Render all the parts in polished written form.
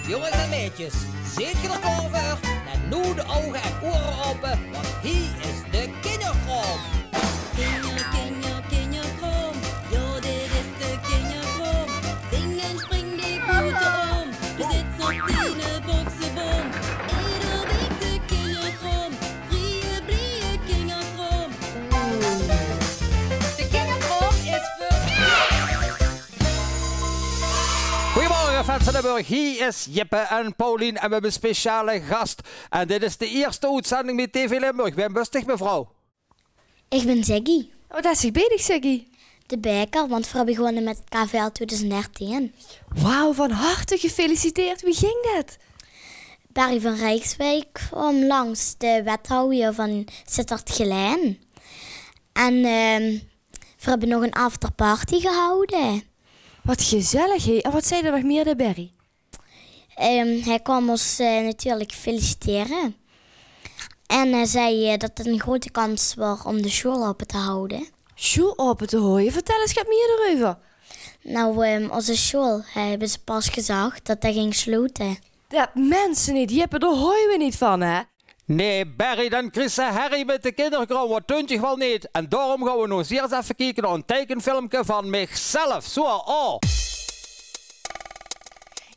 Jongens en meisjes, zit je er klaar voor? En nu de ogen en oren open, want hier is de kinderkrom. Kinderkrom, ja dit is de kinderkrom. Ding en spring die boter om, we zitten op die boxenboom. Ieder week de kinderkrom, vrije blije kinderkrom. De kinderkrom is voor... Goedemorgen fans van de Burg, hier is Jippe en Paulien en we hebben een speciale gast. En dit is de eerste uitzending met TV Limburg. Ik ben bustig mevrouw. Ik ben Ziggy, Oh, dat is zich bezig, Ziggy. de bijker, want we begonnen met het KVL 2013. Wauw, van harte gefeliciteerd. Wie ging dat? Barry van Rijkswijk kwam langs, de wethouder van Sittard Geleen. En we hebben nog een afterparty gehouden. Wat gezellig, hé. En wat zei er nog meer, de Barry? Hij kwam ons natuurlijk feliciteren. En hij zei dat het een grote kans was om de school open te houden. School open te gooien. Vertel eens, gaat meer erover. Nou, onze school hebben ze pas gezegd dat hij ging sluiten. Dat mensen niet, Jippe, daar horen we niet van, hè? Nee, Barry, dan krijgt ze herrie met de kinderkrom, wat tunt je wel niet. En daarom gaan we nog eens even kijken naar een tekenfilmpje van mijzelf. Zo, oh.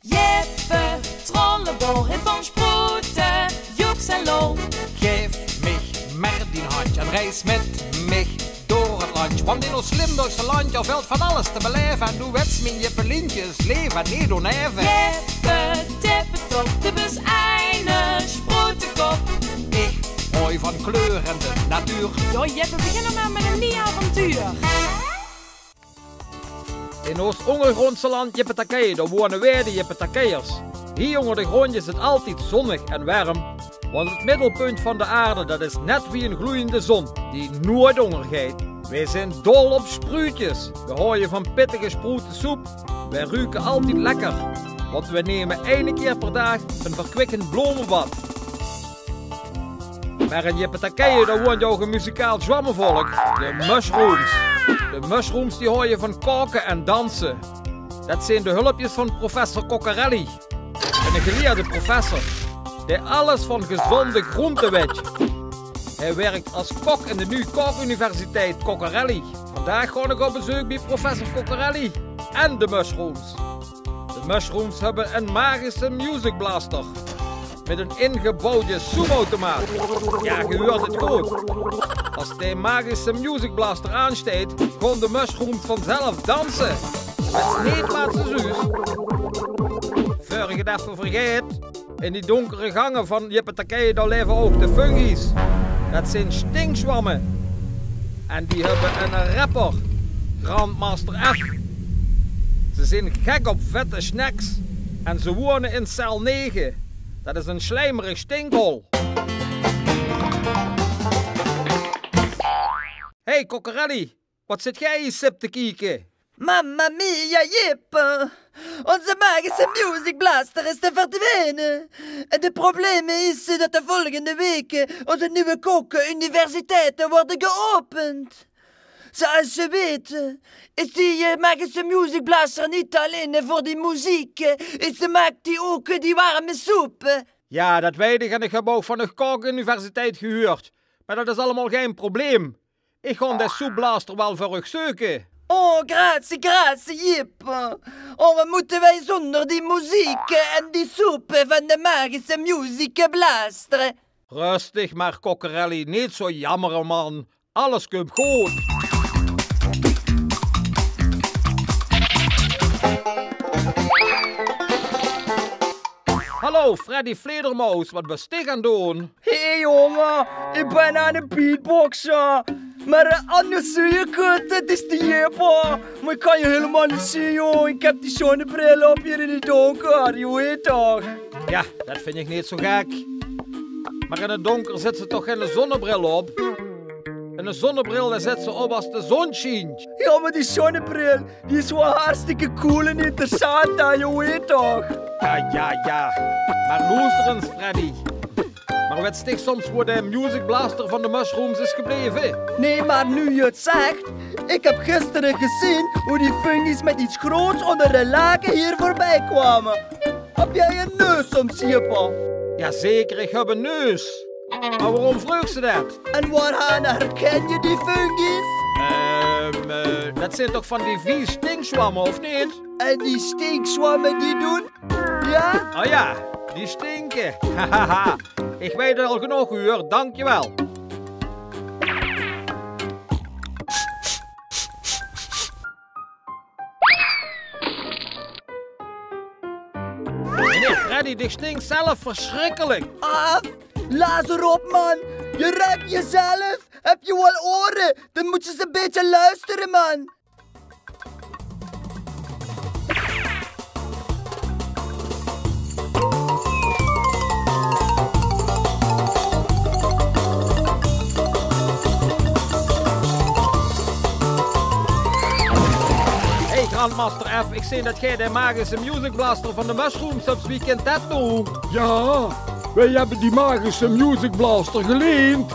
Jippe, Trollebol heeft van sproeten, Joeks en Lol. Geef mich maar die handje en reis met mich door het landje. Want in ons Limburgse landje valt van alles te beleven. En doe wets mijn Jippelientjes leven, nee, doe even. Jippe, tippetop, de bus einde, sproetenkop. Ik mooi van kleur en de natuur. Jo, Jippe, begin nog maar met een nieuw avontuur. In ons ondergrondse land Jippetakee, daar wonen wij de Jippetakeers. Hier onder de grond is het altijd zonnig en warm. Want het middelpunt van de aarde, dat is net wie een gloeiende zon, die nooit ondergaat. Wij zijn dol op spruutjes. We houden van pittige sproetensoep. Wij ruiken altijd lekker. Want we nemen 1 keer per dag een verkwikkend bloemenbad. Maar in Jippetakee, daar woont ook een muzikaal zwammenvolk, de mushrooms. De mushrooms die hoor je van koken en dansen. Dat zijn de hulpjes van professor Coccarelli. Een geleerde professor, die alles van gezonde groenten weet. Hij werkt als kok in de Nu Kookuniversiteit Coccarelli. Vandaag ga ik op bezoek bij professor Coccarelli en de mushrooms. De mushrooms hebben een magische music blaster. Met een ingebouwde zoomautomaat. Ja, je hoort het goed. Als die magische music blaster aansteekt, gaan de mushrooms vanzelf dansen. Met niet laat ze zus. Voor je het even vergeet, in die donkere gangen van Jippetakee, daar leven ook de fungi's. Dat zijn stinkzwammen. En die hebben een rapper, Grandmaster F. Ze zijn gek op vette snacks. En ze wonen in cel 9. Dat is een slijmerig stinkhol. Hey Coccarelli, wat zit jij hier sip te kijken? Mamma mia, Jippe! Onze magische music blaster is te verdwenen. En de probleem is dat de volgende week onze nieuwe kokenuniversiteiten worden geopend. Zoals je weet is die magische music blaster niet alleen voor die muziek. Ze maakt die ook die warme soep. Ja, dat weet ik en ik heb ook van de kookuniversiteit gehuurd. Maar dat is allemaal geen probleem. Ik ga de soepblaster wel voor u zoeken. Oh, grazie, Jippe. Oh, wat moeten wij zonder die muziek en die soep van de magische music blaster? Rustig maar, Coccarelli. Niet zo jammeren, man. Alles komt goed. Hallo, Freddy Vledermaus. Wat ben je aan doen? Hé jongen, ik ben aan het beatboxen. Maar anders zie je het, het is de Jippe. Maar ik kan je helemaal niet zien, joh. Ik heb die zonnebril op hier in het donker, je weet toch? Ja, dat vind ik niet zo gek. Maar in het donker zet ze toch geen zonnebril op? En een zonnebril daar zet ze op als de zon schijnt. Ja, maar die zonnebril, die is wel hartstikke cool en interessant, hè, je weet toch? Ja. Maar luister eens, Freddy. Maar weet je soms waar de music blaster van de mushrooms is gebleven? Nee, maar nu je het zegt, ik heb gisteren gezien hoe die fungies met iets groots onder de laken hier voorbij kwamen. Heb jij een neus soms, Jippa? Jazeker, ik heb een neus. Maar waarom vroeg ze dat? En waaraan herken je die fungus? Dat zijn toch van die 4 stinkzwammen, of niet? En die stinkzwammen die doen? Ja? Oh ja, die stinken. Hahaha, ik weet er al genoeg uur, dankjewel. Meneer Freddy, die stinkt zelf verschrikkelijk. Ah, laat erop, man. Je ruikt jezelf. Heb je wel oren? Dan moet je eens een beetje luisteren, man. Hey Grandmaster F, ik zie dat jij de magische Music Blaster van de Mushrooms hebt. Wie kent dat nou? Ja, wij hebben die magische Music Blaster geleend.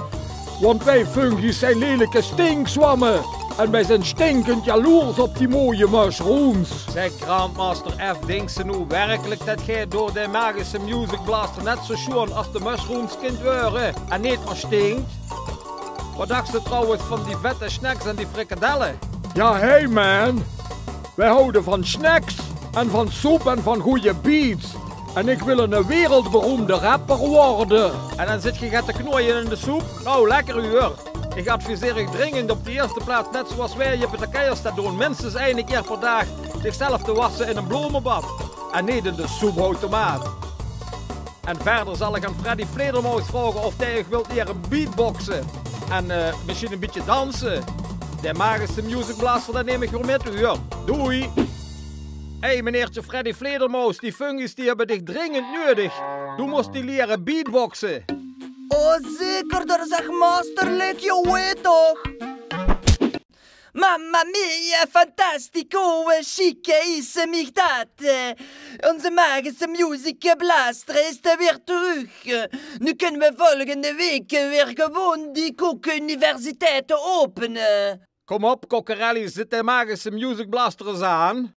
Want wij fungi's zijn lelijke stinkzwammen. En wij zijn stinkend jaloers op die mooie mushrooms. Zeg Grandmaster F, denkt ze nu werkelijk dat jij door de magische Music Blaster net zo schoon als de Mushrooms kunt worden en niet meer stinkt? Wat dacht ze trouwens van die vette snacks en die frikadellen? Ja, hey man. Wij houden van snacks en van soep en van goede beats. En ik wil een wereldberoemde rapper worden. En dan zit je gaat te knoeien in de soep? Nou, lekker uur. Ik adviseer je dringend op de eerste plaats, net zoals wij je Petakeiers dat doen, minstens 1 keer per dag zichzelf te wassen in een bloemenbad. En niet in de soepautomaat. En verder zal ik aan Freddy Vledermaus vragen of hij wilt leren beatboxen. En misschien een beetje dansen. De magische Music Blaster, dat neem ik gewoon met u. Doei! Hé meneertje Freddy Vledermaus, die fungus die hebben dich dringend nodig. Du moest die leren beatboxen. Oh, zeker, dat is echt masterlijk, je weet toch? Mamma mia, fantastico, chique is mich dat. Onze magische Music Blaster is er weer terug. Nu kunnen we volgende week weer gewoon die Kook-universiteit openen. Kom op, Kokkerelli, zit de magische Music Blaster eens aan.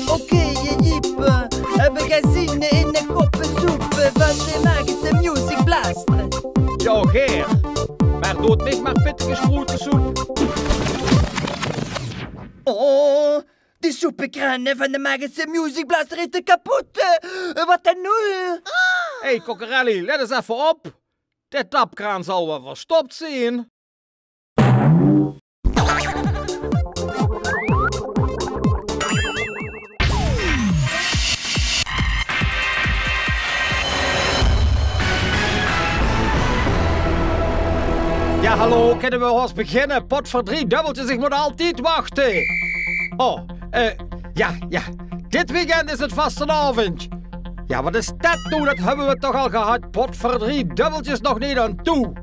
Oké, Jip, heb ik zin in een koppensoep van de magische Music Blaster? Jouw geer, maar doet niet maar pittige sproetensoep. Oh, die soepenkraan van de magische Music Blaster is te kapot. Wat dan nu? Hé Kokkerelli, let eens even op. De tapkraan zal wel verstopt zijn. Ja, hallo, kunnen we eens beginnen? Pot voor 3 dubbeltjes, ik moet altijd wachten. Oh, ja. Dit weekend is het vastenavond. Ja, wat is dat nou? Dat hebben we toch al gehad. Pot voor 3 dubbeltjes nog niet aan toe.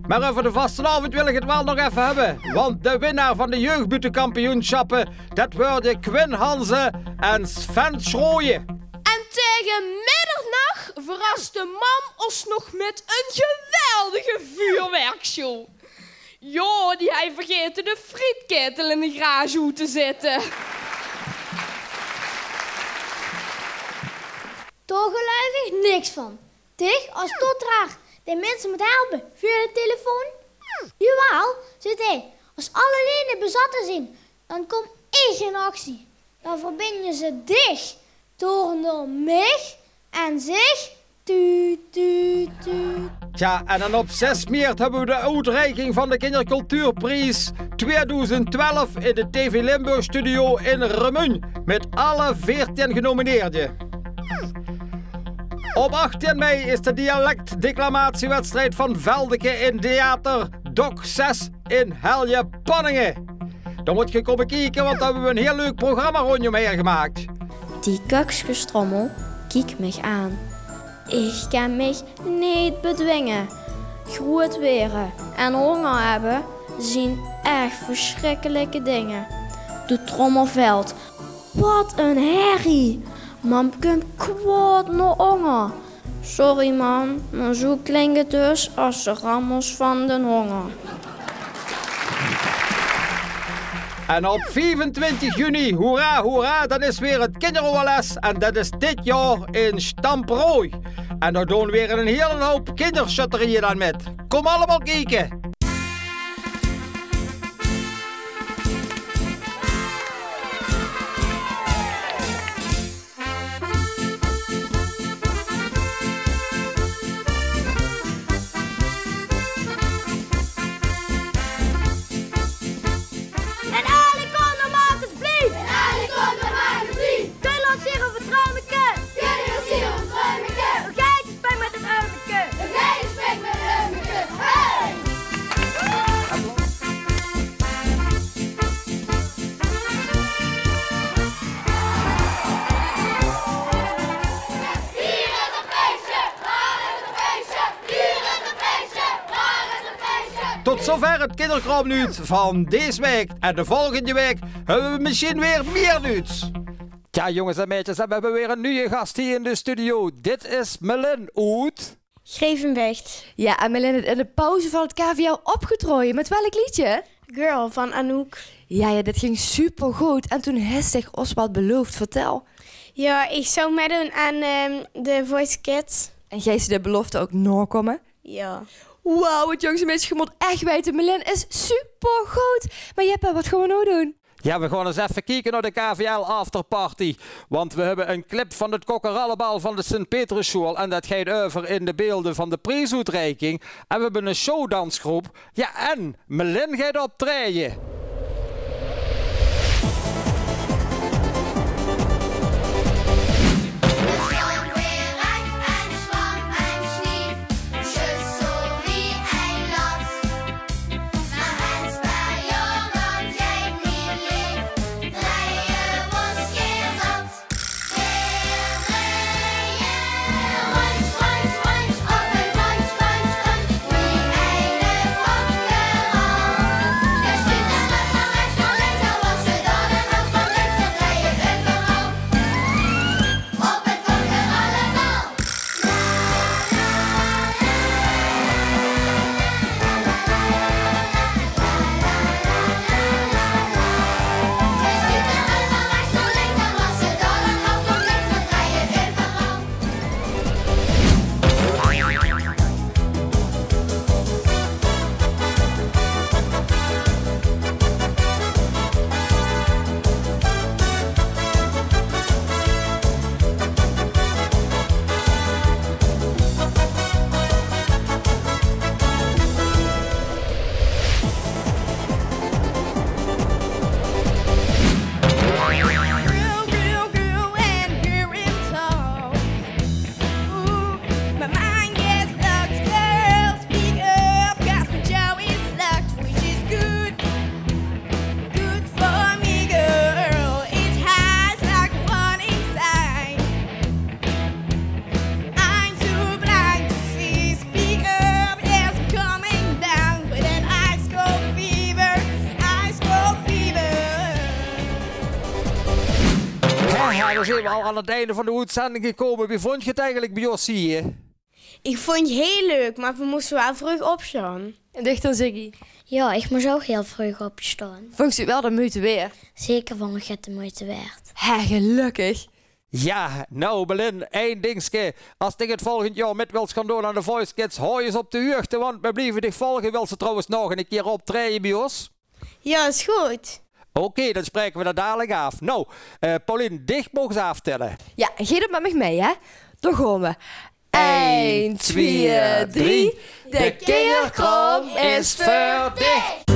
Maar over de vastenavond wil ik het wel nog even hebben. Want de winnaar van de jeugdbutenkampioenschappen, dat worden Quinn Hansen en Sven Schrooien. En tegen middernacht verrast de mam ons nog met een geweldige vuurwerkshow. Jo, die hij vergeten de frietketel in de garage te zetten. Daar geloof ik niks van. Dich als stotteraar de mensen moet helpen via de telefoon. Jawel, zit hij. Als alle leden bezatten zijn, dan kom ik in actie. Dan verbinden ze dich door mij en zich. Tuut, tuut, tuut. Tja, en dan op 6 maart hebben we de uitreiking van de Kindercultuurprijs 2012 in de TV Limburg studio in Remun. Met alle 14 genomineerden. Op 18 mei is de dialectdeclamatiewedstrijd van Veldeke in Theater Doc 6 in Helje-Panningen. Dan moet je komen kijken, want daar hebben we een heel leuk programma rondje mee gemaakt. Die kuksgestrommel kijkt mij aan. Ik kan mij niet bedwingen. Groot weren en honger hebben zien echt verschrikkelijke dingen. De trommel valt. Wat een herrie. Man komt kwaad naar honger. Sorry man, maar zo klinkt het dus als de rammels van de honger. En op 25 juni, hoera, hoera, dan is weer het kinderoorles. En dat is dit jaar in Stamprooi. En daar doen we weer een hele hoop kinderschutterieën dan met. Kom allemaal kijken. Tot zover het kinderkraamnieuws van deze week. En de volgende week hebben we misschien weer meer nieuws. Ja, jongens en meisjes, we hebben weer een nieuwe gast hier in de studio. Dit is Melin uit Grevenbercht. Ja, en Melin heeft in de pauze van het KVL opgetrooien. Met welk liedje? Girl van Anouk. Ja, dit ging super goed. En toen heeft zich Oswald beloofd. Vertel. Ja, ik zou meedoen aan de Voice Kids. En jij ziet de belofte ook nakomen? Ja. Wauw, het jongste mensen, je moet echt weten, Melin is super goed. Maar Jeppe, wat gaan we nou doen? Ja, we gaan eens even kijken naar de KVL afterparty. Want we hebben een clip van het kokkerallebal van de Sint-Petrusschool. En dat gaat over in de beelden van de prijsuitreiking. En we hebben een showdansgroep. Ja, en Melin gaat optreden. Dan zijn we al aan het einde van de uitzending gekomen. Wie vond je het eigenlijk bij ons hier? Ik vond het heel leuk, maar we moesten wel vroeg opstaan. En dicht dan Ziggy. Ja, ik moest ook heel vroeg opstaan. Vond je wel de moeite weer? Zeker vond ik het de moeite waard. Hé, gelukkig. Ja, nou Melin, één dingetje. Als ik het volgend jaar met wilt gaan doen aan de Voice Kids, hou je eens op de hoogte, want we blijven dich volgen. Wil ze trouwens nog een keer optreden bij ons? Ja, is goed. Oké, dan spreken we dat dadelijk af. Nou, Paulien, dicht mogen ze aftellen. Ja, en geef het met me mee, hè. Dan gaan we. 1, 2, 3. De kinderkraam is verdicht.